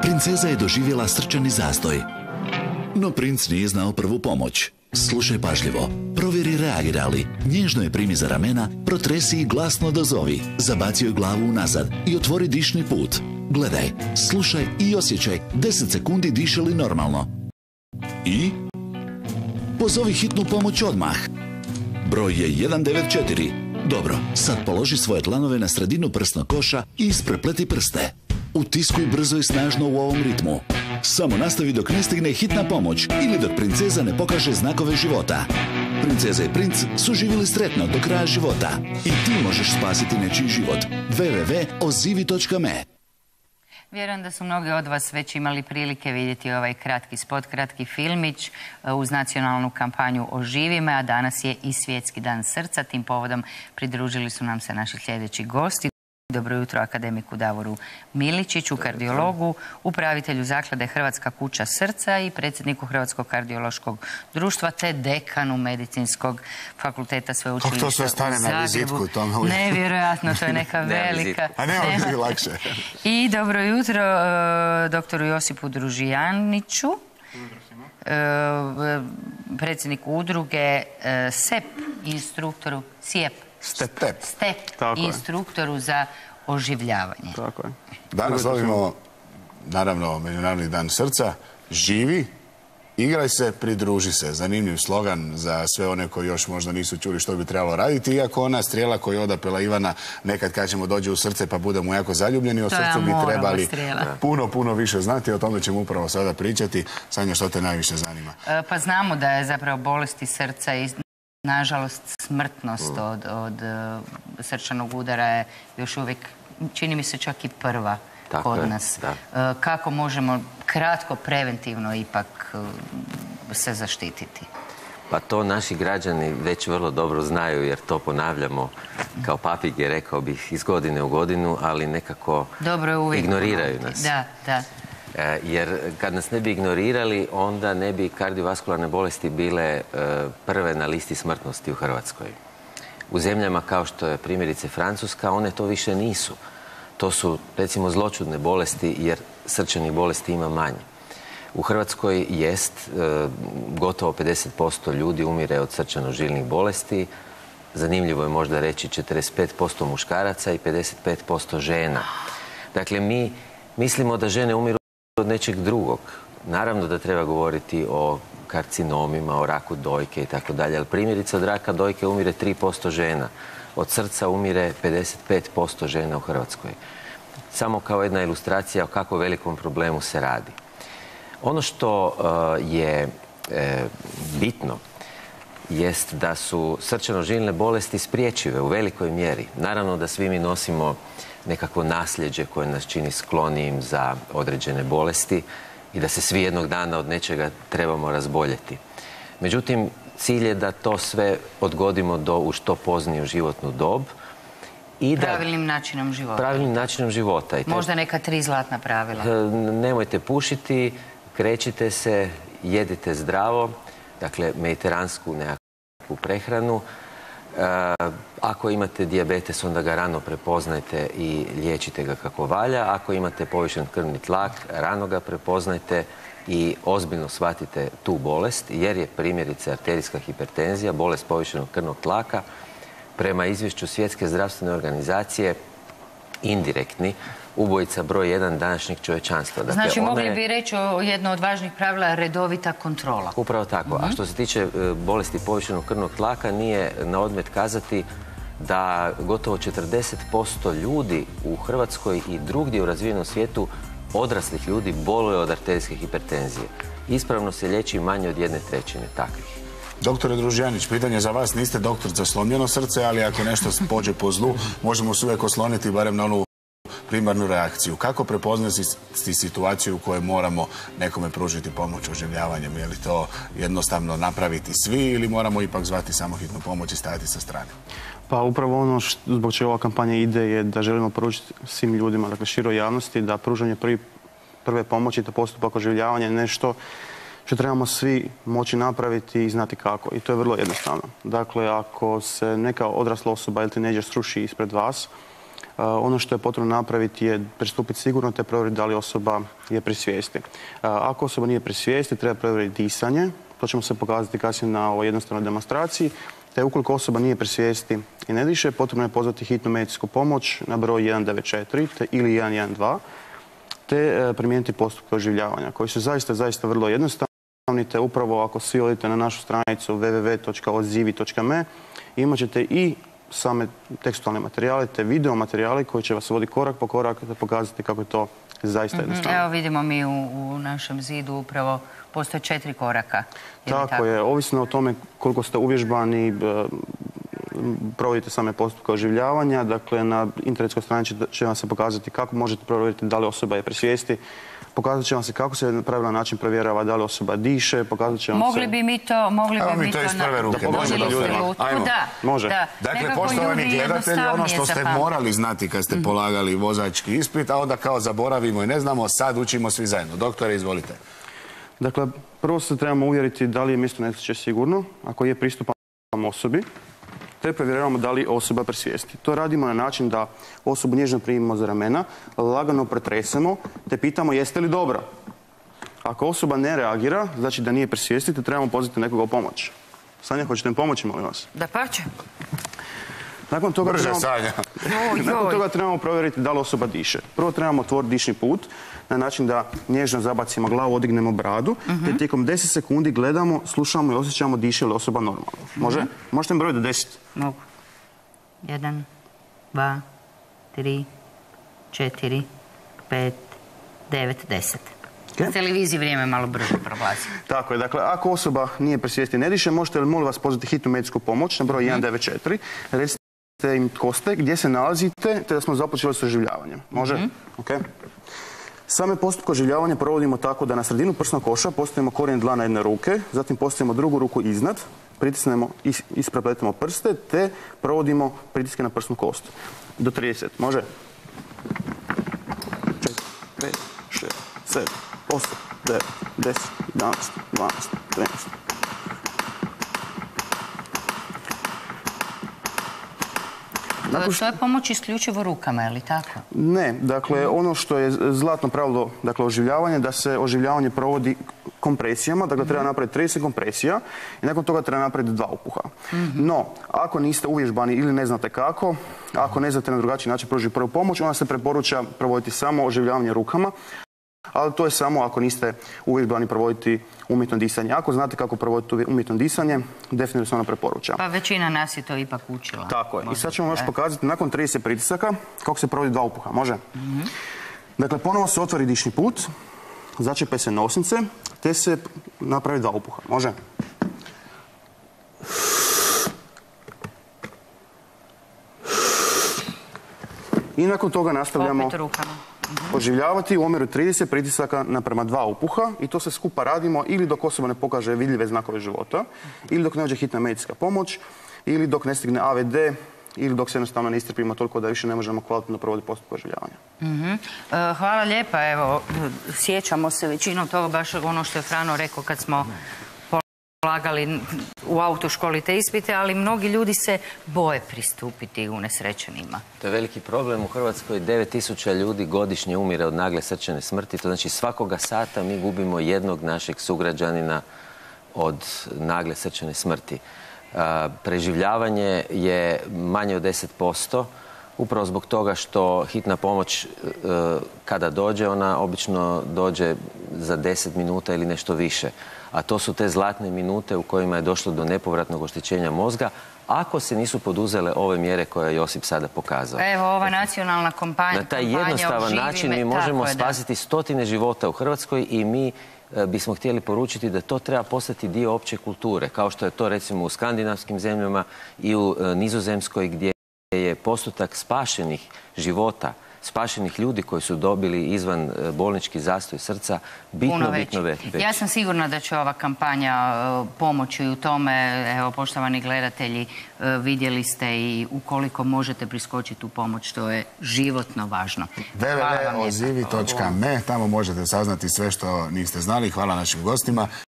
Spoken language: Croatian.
Princeza je doživjela srčani zastoj. No princ nije znao prvu pomoć. Slušaj pažljivo, provjeri reagira li, nježno je primi za ramena, protresi i glasno dozovi, zabaci joj glavu unazad i otvori dišni put. Gledaj, slušaj i osjećaj 10 sekundi diše li normalno. I? Pozovi hitnu pomoć odmah. Broj je 194. Dobro, sad položi svoje dlanove na sredinu prsnog koša i isprepleti prste. Utiskuj brzo i snažno u ovom ritmu. Samo nastavi dok ne stigne hitna pomoć ili dok princeza ne pokaže znakove života. Princeza i princ su živjeli sretno do kraja života. I ti možeš spasiti nečiji život. www.ozivi.me. Vjerujem da su mnogi od vas već imali prilike vidjeti ovaj kratki spot, kratki filmić uz nacionalnu kampanju Oživi me, a danas je i Svjetski dan srca. Tim povodom pridružili su nam se naši sljedeći gosti. Dobro jutro akademiku Davoru Miličiću, kardiologu, upravitelju zaklade Hrvatska kuća srca i predsjedniku Hrvatskog kardiološkog društva te dekanu Medicinskog fakulteta sveučilišta u Zagrebu. To sve stane na vizitku. Nevjerojatno, to je neka velika... A nema biti lakše. I dobro jutro doktoru Josipu Družijaniću, predsjedniku udruge SEP, instruktoru SIEP. Step. Instruktoru za oživljavanje. Tako je. Danas slavimo, naravno, Međunarodni dan srca. Živi, igraj se, pridruži se. Zanimljiv slogan za sve one koji još možda nisu čuli što bi trebalo raditi. Iako ona strijela koju je odapela Ivana nekad kažemo dođe u srce pa budemo jako zaljubljeni. O srcu bi trebali puno više znati. O tome ćemo upravo sada pričati. Sanja, što te najviše zanima? Pa znamo da je zapravo bolesti srca i nažalost, smrtnost od srčanog udara je još uvijek, čini mi se, čak i prva kod nas. Kako možemo kratko, preventivno ipak se zaštititi? Pa to naši građani već vrlo dobro znaju, jer to ponavljamo kao papige, rekao bih, iz godine u godinu, ali nekako ignoriraju nas. Da. Jer kad nas ne bi ignorirali, onda ne bi kardiovaskularne bolesti bile prve na listi smrtnosti u Hrvatskoj. U zemljama kao što je primjerice Francuska, one to više nisu. To su, recimo, zloćudne bolesti, jer srčanih bolesti ima manje. U Hrvatskoj jest gotovo 50% ljudi umire od srčano-žilnih bolesti. Zanimljivo je možda reći 45% muškaraca i 55% žena. Dakle, mi mislimo da žene umiru od nečeg drugog. Naravno da treba govoriti o karcinomima, o raku dojke i tako dalje, ali primjerice od raka dojke umire 3% žena. Od srca umire 55% žena u Hrvatskoj. Samo kao jedna ilustracija o kako velikom problemu se radi. Ono što je bitno jest da su srčano-žilne bolesti spriječive u velikoj mjeri. Naravno da svi mi nosimo nekakvo nasljeđe koje nas čini sklonijim za određene bolesti i da se svi jednog dana od nečega trebamo razboljeti. Međutim, cilj je da to sve odgodimo u što pozniju životnu dob. Pravilnim načinom života. Pravilnim načinom života. Možda neka 3 zlatna pravila. Nemojte pušiti, krećite se, jedite zdravo, dakle mediteransku nekakvu prehranu. Ako imate dijabetes, onda ga rano prepoznajte i liječite ga kako valja. Ako imate povišen krvni tlak, rano ga prepoznajte i ozbiljno shvatite tu bolest, jer je primjerice arterijska hipertenzija, bolest povišenog krvnog tlaka, prema izvješću Svjetske zdravstvene organizacije indirektni ubojica broj 1 današnjeg čovječanstva. Dakle, znači, mogli bi reći jedno od važnih pravila redovita kontrola. Upravo tako. A što se tiče bolesti povišenog krvnog tlaka, nije na odmet kazati da gotovo 40% ljudi u Hrvatskoj i drugdje u razvijenom svijetu, odraslih ljudi, boluje od arterijske hipertenzije. Ispravno se liječi manje od 1/3 takvih. Doktore Družijanić, pitanje za vas. Niste doktor za slomljeno srce, ali ako nešto pođe po zlu, možemo se uvijek osloniti barem na onu primarnu reakciju. Kako prepoznati situaciju u kojoj moramo nekome pružiti pomoć oživljavanjem? Je li to jednostavno napraviti svi ili moramo ipak zvati samo hitnu pomoć i stajati sa strane? Pa upravo ono zbog čega ova kampanja ide je da želimo poručiti svim ljudima, dakle široj javnosti, da pružanje prve pomoći, to postupak oživljavanja je nešto što trebamo svi moći napraviti i znati kako. I to je vrlo jednostavno. Dakle, ako se neka odrasla osoba ili tinejdžer sruši ispred vas, Ono što je potrebno napraviti je pristupiti sigurno te provjeriti da li osoba je pri svijesti. Ako osoba nije pri svijesti, treba provjeriti disanje. To ćemo se pokazati kasnije na ovoj jednostavnoj demonstraciji. Te ukoliko osoba nije pri svijesti i ne diše, potrebno je pozvati hitnu medicinsku pomoć na broj 194 ili 112 te primijeniti postupke oživljavanja koji su zaista vrlo jednostavni. Te upravo ako svi odite na našu stranicu www.odzivi.me imat ćete i same tekstualne materijale te video materijali koji će vas voditi korak po korak da pokazati kako je to zaista jednostavno. Evo vidimo mi u našem zidu upravo postoje 4 koraka. Tako je, ovisno o tome koliko ste uvježbani, provodite same postupke oživljavanja. Dakle, na internetskoj stranici će vam se pokazati kako možete provjeriti da li osoba je pri svijesti. Pokazat će vam se kako se na pravilan način provjerava da li osoba diše, pokazat će vam se... Mogli bi mi to iz prve ruke. Može. Dakle, poštovani gledatelji, ono što ste morali znati kad ste polagali vozački ispit, a onda kao zaboravimo i ne znamo, sad učimo svi zajedno. Doktore, izvolite. Dakle, prvo se trebamo uvjeriti da li je mjesto nesreće sigurno, ako je pristupan osobi, te provjeravamo da li osoba pri svijesti. To radimo na način da osobu nježno primimo za ramena, lagano pretresemo, te pitamo jeste li dobro. Ako osoba ne reagira, znači da nije pri svijesti, te trebamo pozvati nekoga u pomoć. Sanja, hoćete mi pomoći, molim vas? Da pače. Nakon toga trebamo provjeriti da li osoba diše. Prvo trebamo otvoriti dišni put na način da nježno zabacimo glavu, odignemo bradu, te tijekom 10 sekundi gledamo, slušamo i osjećamo diše li osoba normalno. Može? Možete mi brojiti do 10? Mogu. 1, 2, 3, 4, 5, 9, 10. Na televiziji vrijeme malo brže prolazi. Tako je, dakle, ako osoba nije pri svijesti i ne diše, možete li molim vas pozvati hitnu medicinsku pomoć na broj 194, recite im tko ste, gdje se nalazite, te da smo započeli s oživljavanjem. Može? Ok. Same postupke oživljavanja provodimo tako da na sredinu prsnog koša postavimo korijen dlana jedne ruke, zatim postavimo drugu ruku iznad, pritisnemo i isprepletemo prste, te provodimo pritiske na prsnu kost. Do 30. Može? 4, 5, 6, 7, 8, 9, 10, 11, 12, 13. To je pomoć isključivo rukama, je li tako? Ne, dakle, ono što je zlatno pravilo oživljavanja, da se oživljavanje provodi kompresijama, dakle treba napraviti 30 kompresija i nakon toga treba napraviti 2 upuha. No, ako niste uvježbani ili ne znate kako, ako ne znate na drugačiji način pružiti prvu pomoć, onda se preporuča provoditi samo oživljavanje rukama, ali to je samo ako niste uvježbani provoditi umjetno disanje. Ako znate kako provoditi umjetno disanje, definitivno se ono preporuča. Pa većina nas je to ipak učila. Tako je. I sad ćemo još pokazati nakon 30 pritisaka kako se provodi 2 upuha. Može? Dakle, ponovo se otvori dišni put, začepe se nosnice, te se napravi 2 upuha. Može? I nakon toga nastavljamo oživljavati u omjeru 30 pritisaka naprema 2 upuha i to se skupa radimo ili dok osoba ne pokaže vidljive znakove života, ili dok ne dođe hitna medicinska pomoć, ili dok ne stigne AVD, ili dok se jednostavno ne istrpimo toliko da više ne možemo kvalitetno provoditi postupak oživljavanja. Hvala lijepa. Evo, sjećamo se većinom toga, baš ono što je Frano rekao kad smo polagali u autoškoli te ispite, ali mnogi ljudi se boje pristupiti unesrećenima. To je veliki problem. U Hrvatskoj 9000 ljudi godišnje umire od nagle srčane smrti. To znači svakoga sata mi gubimo jednog našeg sugrađanina od nagle srčane smrti. Preživljavanje je manje od 10%, upravo zbog toga što hitna pomoć kada dođe, ona obično dođe za 10 minuta ili nešto više. A to su te zlatne minute u kojima je došlo do nepovratnog oštećenja mozga, ako se nisu poduzele ove mjere koje je Josip sada pokazao. Evo, ova nacionalna kampanja na taj jednostavan način mi možemo spasiti stotine života u Hrvatskoj i mi bismo htjeli poručiti da to treba postati dio opće kulture, kao što je to recimo u skandinavskim zemljama i u Nizozemskoj gdje je postotak spašenih života, spašenih ljudi koji su dobili izvan bolnički zastoj srca bitno veći. Ja sam sigurna da će ova kampanja pomoći u tome. Evo, poštovani gledatelji, vidjeli ste i ukoliko možete priskočiti u pomoć, to je životno važno. www.odzivi.me, tamo možete saznati sve što niste znali. Hvala našim gostima.